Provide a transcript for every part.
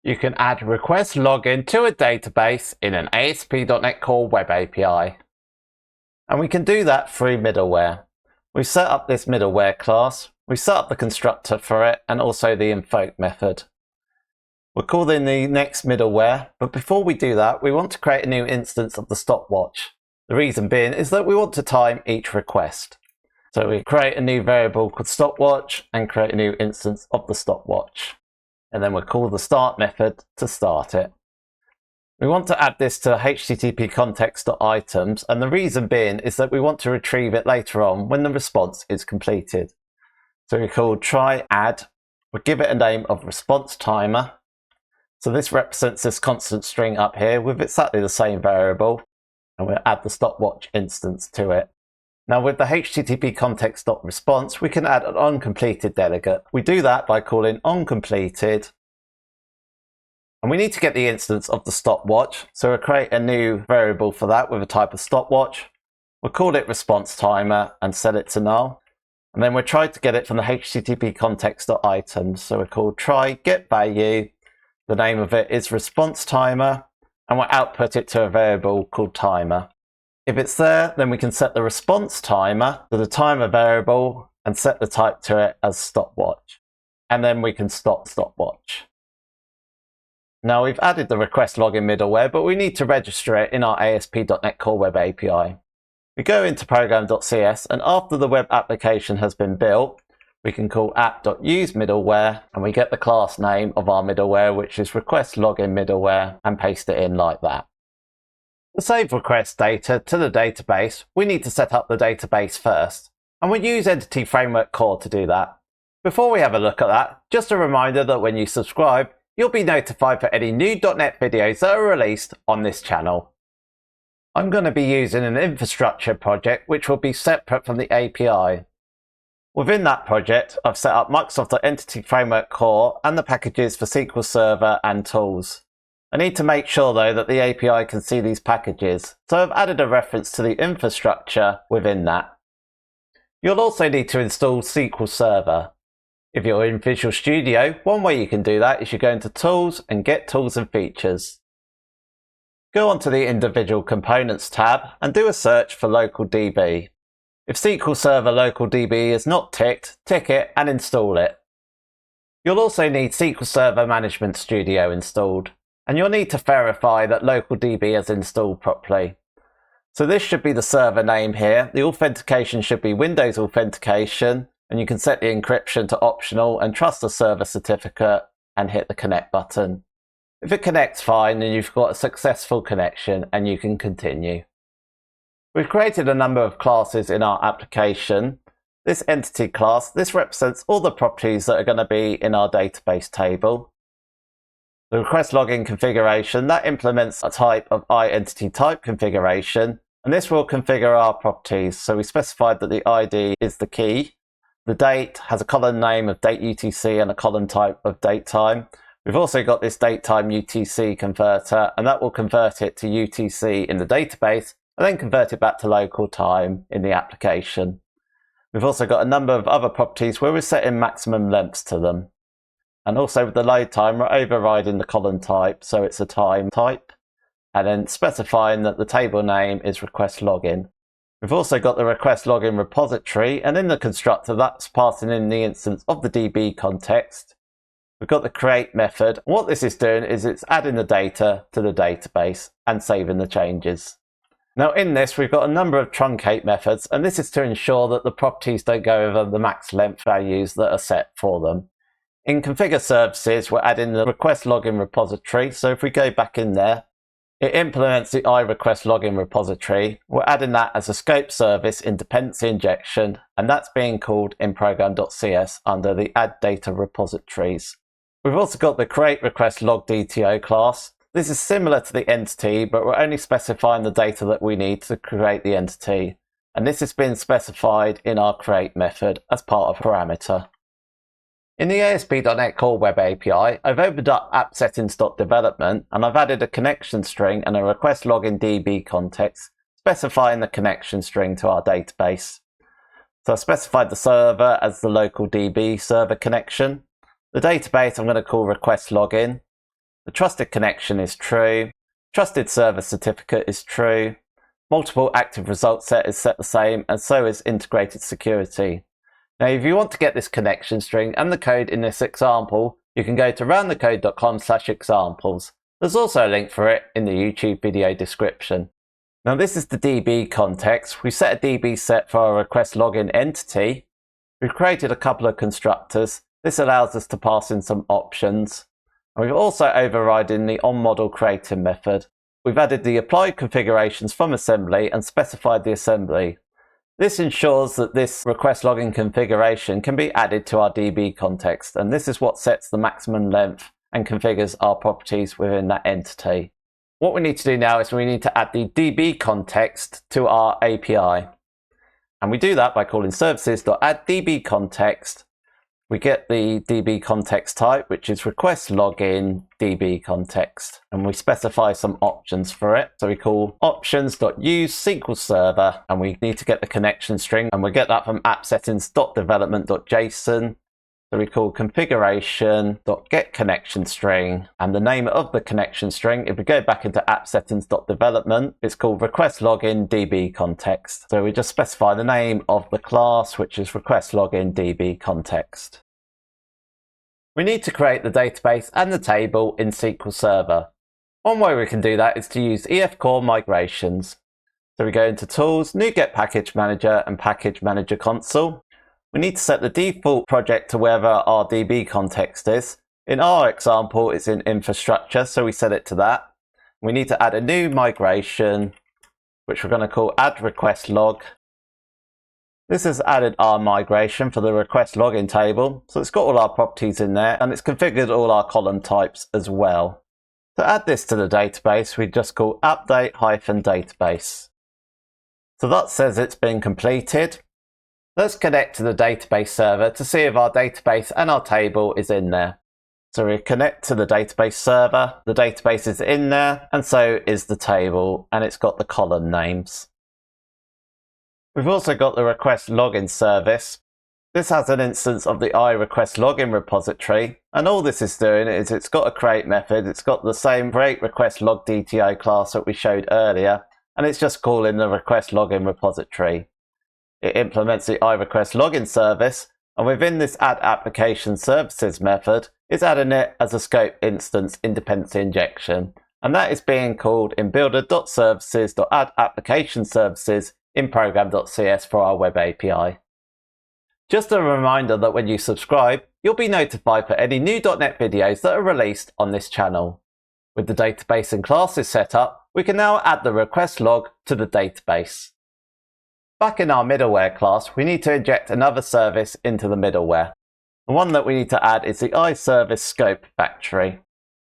You can add request login to a database in an ASP.NET Core Web API. And we can do that through middleware. We set up this middleware class, we set up the constructor for it, and also the invoke method. We're calling the next middleware, but before we do that, we want to create a new instance of the stopwatch. The reason being is that we want to time each request. So we create a new variable called stopwatch and create a new instance of the stopwatch. And then we'll call the start method to start it. We want to add this to http context.items, and the reason being is that we want to retrieve it later on when the response is completed. So we call try add, we'll give it a name of response timer. So this represents this constant string up here with exactly the same variable, and we'll add the stopwatch instance to it. Now with the http context.response, we can add an onCompleted delegate. We do that by calling onCompleted, and we need to get the instance of the stopwatch. So we'll create a new variable for that with a type of stopwatch. We'll call it response timer and set it to null. And then we'll try to get it from the http context.items. So we'll call try get value. The name of it is response timer, and we'll output it to a variable called timer. If it's there, then we can set the response timer to the timer variable and set the type to it as stopwatch. And then we can stop stopwatch. Now we've added the request login middleware, but we need to register it in our ASP.NET Core Web API. We go into program.cs, and after the web application has been built, we can call app.useMiddleware, and we get the class name of our middleware, which is request login middleware, and paste it in like that. To save request data to the database, we need to set up the database first, and we'll use Entity Framework Core to do that. Before we have a look at that, just a reminder that when you subscribe, you'll be notified for any new .NET videos that are released on this channel. I'm going to be using an infrastructure project which will be separate from the API. Within that project, I've set up Microsoft Entity Framework Core and the packages for SQL Server and tools. I need to make sure though that the API can see these packages, so I've added a reference to the infrastructure within that. You'll also need to install SQL Server. If you're in Visual Studio, one way you can do that is you go into Tools and Get Tools and Features. Go onto the Individual Components tab and do a search for LocalDB. If SQL Server LocalDB is not ticked, tick it and install it. You'll also need SQL Server Management Studio installed, and you'll need to verify that LocalDB is installed properly. So this should be the server name here. The authentication should be Windows Authentication, and you can set the encryption to optional and trust the server certificate and hit the connect button. If it connects fine, then you've got a successful connection and you can continue. We've created a number of classes in our application. This entity class, this represents all the properties that are going to be in our database table. The request login configuration, that implements a type of iEntityType configuration, and this will configure our properties. So we specified that the ID is the key. The date has a column name of date UTC and a column type of date time. We've also got this datetime UTC converter, and that will convert it to UTC in the database and then convert it back to local time in the application. We've also got a number of other properties where we're setting maximum lengths to them. And also with the load time, we're overriding the column type, so it's a time type, and then specifying that the table name is request login. We've also got the request login repository, and in the constructor, that's passing in the instance of the DB context. We've got the create method. What this is doing is it's adding the data to the database and saving the changes. Now in this, we've got a number of truncate methods, and this is to ensure that the properties don't go over the max length values that are set for them. In configure services, we're adding the request login repository. So if we go back in there, it implements the iRequest login repository. We're adding that as a scope service in dependency injection, and that's being called in program.cs under the add data repositories. We've also got the create request log DTO class. This is similar to the entity, but we're only specifying the data that we need to create the entity. And this has been specified in our create method as part of parameter. In the ASP.NET Core Web API, I've opened up app-settings.development, and I've added a connection string and a request login DB context, specifying the connection string to our database. So I've specified the server as the local DB server connection. The database I'm going to call request login. The trusted connection is true. Trusted server certificate is true. Multiple active result set is set the same, and so is integrated security. Now, if you want to get this connection string and the code in this example, you can go to roundthecode.com/examples. There's also a link for it in the YouTube video description. Now, this is the DB context. We set a DB set for our request login entity. We've created a couple of constructors. This allows us to pass in some options. And we've also overridden the onModel creating method. We've added the applied configurations from assembly and specified the assembly. This ensures that this request login configuration can be added to our DB context, and this is what sets the maximum length and configures our properties within that entity. What we need to do now is we need to add the DB context to our API. And we do that by calling services.addDBContext. We get the DB context type, which is request login DB context, and we specify some options for it. So we call options.use SQL Server, and we need to get the connection string, and we get that from appsettings.development.json. So we call configuration.getConnectionString, and the name of the connection string, if we go back into appsettings.development, it's called request login DB context. So we just specify the name of the class, which is request login DB context. We need to create the database and the table in SQL Server. One way we can do that is to use EF Core migrations. So we go into Tools, New Get Package Manager, and Package Manager Console. We need to set the default project to wherever our DB context is. In our example, it's in infrastructure, so we set it to that. We need to add a new migration, which we're going to call add request log. This has added our migration for the request login table, so it's got all our properties in there, and it's configured all our column types as well. To add this to the database, we just call update-database. So that says it's been completed. Let's connect to the database server to see if our database and our table is in there. So we connect to the database server, the database is in there, and so is the table, and it's got the column names. We've also got the request login service. This has an instance of the iRequest login repository, and all this is doing is it's got a create method, it's got the same create request log DTO class that we showed earlier, and it's just calling the request login repository. It implements the iRequest login service, and within this add application services method, it's adding it as a scope instance in dependency injection, and that is being called in builder.services.addApplicationServices in program.cs for our web API. Just a reminder that when you subscribe, you'll be notified for any new .NET videos that are released on this channel. With the database and classes set up, we can now add the request log to the database. Back in our middleware class, we need to inject another service into the middleware. The one that we need to add is the iService scope factory.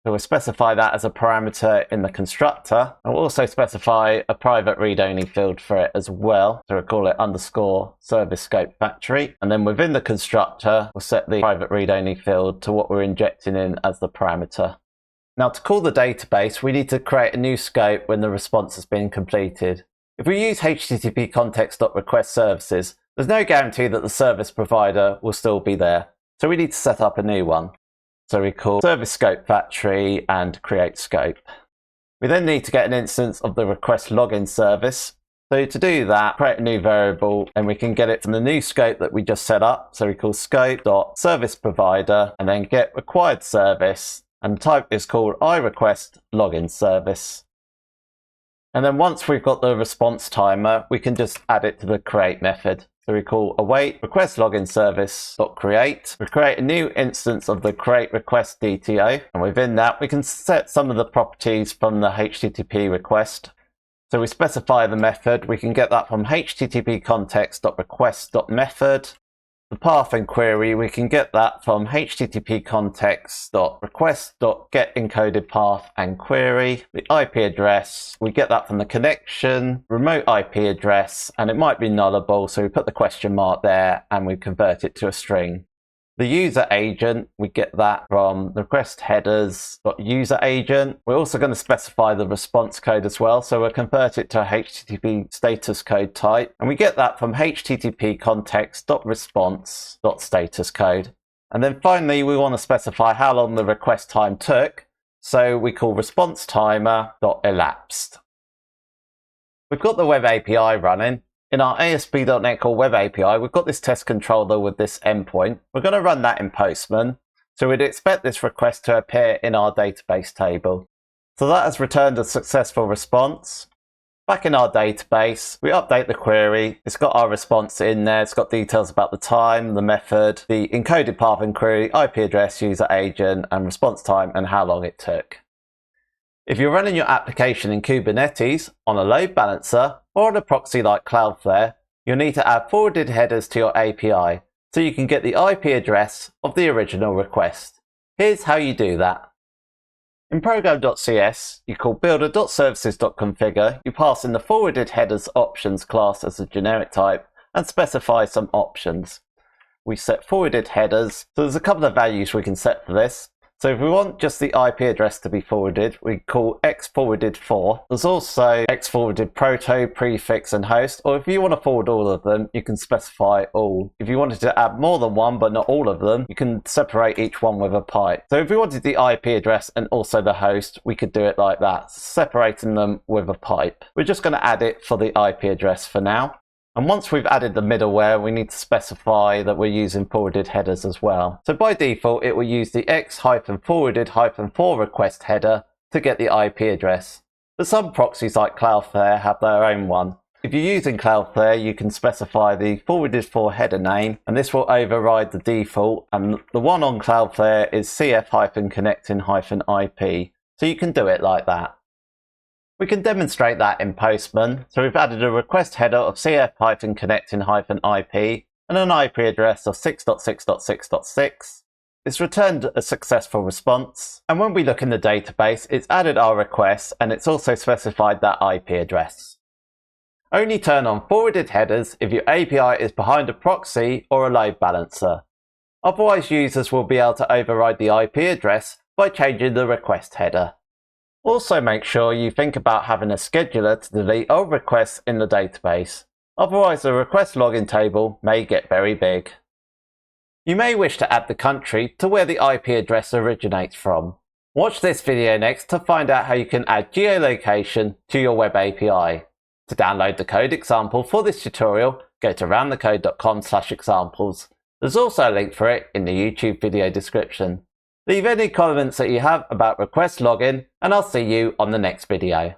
So we'll specify that as a parameter in the constructor, and we'll also specify a private read-only field for it as well. So we'll call it _service scope factory, and then within the constructor, we'll set the private read-only field to what we're injecting in as the parameter. Now, to call the database, we need to create a new scope when the response has been completed. If we use HTTP context.request services, there's no guarantee that the service provider will still be there. So we need to set up a new one. So we call service scope factory and create scope. We then need to get an instance of the request login service. So to do that, create a new variable, and we can get it from the new scope that we just set up. So we call scope.serviceProvider and then get required service, and type is called iRequest login service. And then once we've got the response timer, we can just add it to the create method. So we call await request login service.create. We create a new instance of the create request DTO, and within that we can set some of the properties from the HTTP request. So we specify the method. We can get that from http context.request.method. The path and query, we can get that from http context.request.getEncodedPath and query. The IP address, we get that from the connection, remote IP address, and it might be nullable, so we put the question mark there and we convert it to a string. The user agent, we get that from the request headers.user agent. We're also going to specify the response code as well, so we'll convert it to a HTTP status code type, and we get that from http context.response.status code. And then finally, we want to specify how long the request time took. So we call response timer.elapsed. We've got the web API running. In our ASP.NET Core web API, we've got this test controller with this endpoint. We're going to run that in Postman. So we'd expect this request to appear in our database table. So that has returned a successful response. Back in our database, we update the query. It's got our response in there. It's got details about the time, the method, the encoded path and query, IP address, user agent, and response time, and how long it took. If you're running your application in Kubernetes, on a load balancer, or on a proxy like Cloudflare, you'll need to add forwarded headers to your API so you can get the IP address of the original request. Here's how you do that. In program.cs, you call builder.services.configure, you pass in the forwarded headers options class as a generic type and specify some options. We set forwarded headers, so there's a couple of values we can set for this. So if we want just the IP address to be forwarded, we call xforwarded4. There's also xforwarded proto, prefix, and host, or if you want to forward all of them, you can specify all. If you wanted to add more than one, but not all of them, you can separate each one with a pipe. So if we wanted the IP address and also the host, we could do it like that, separating them with a pipe. We're just going to add it for the IP address for now. And once we've added the middleware, we need to specify that we're using forwarded headers as well. So by default, it will use the x-forwarded-4 request header to get the IP address. But some proxies like Cloudflare have their own one. If you're using Cloudflare, you can specify the forwarded-4 header name, and this will override the default. And the one on Cloudflare is cf-connecting-IP. So you can do it like that. We can demonstrate that in Postman, so we've added a request header of cf-connecting-IP and an IP address of 6.6.6.6. It's returned a successful response, and when we look in the database, it's added our request and it's also specified that IP address. Only turn on forwarded headers if your API is behind a proxy or a load balancer. Otherwise, users will be able to override the IP address by changing the request header. Also make sure you think about having a scheduler to delete old requests in the database. Otherwise the request login table may get very big. You may wish to add the country to where the IP address originates from. Watch this video next to find out how you can add geolocation to your web API. To download the code example for this tutorial, go to roundthecode.com/examples. There's also a link for it in the YouTube video description. Leave any comments that you have about request login, and I'll see you on the next video.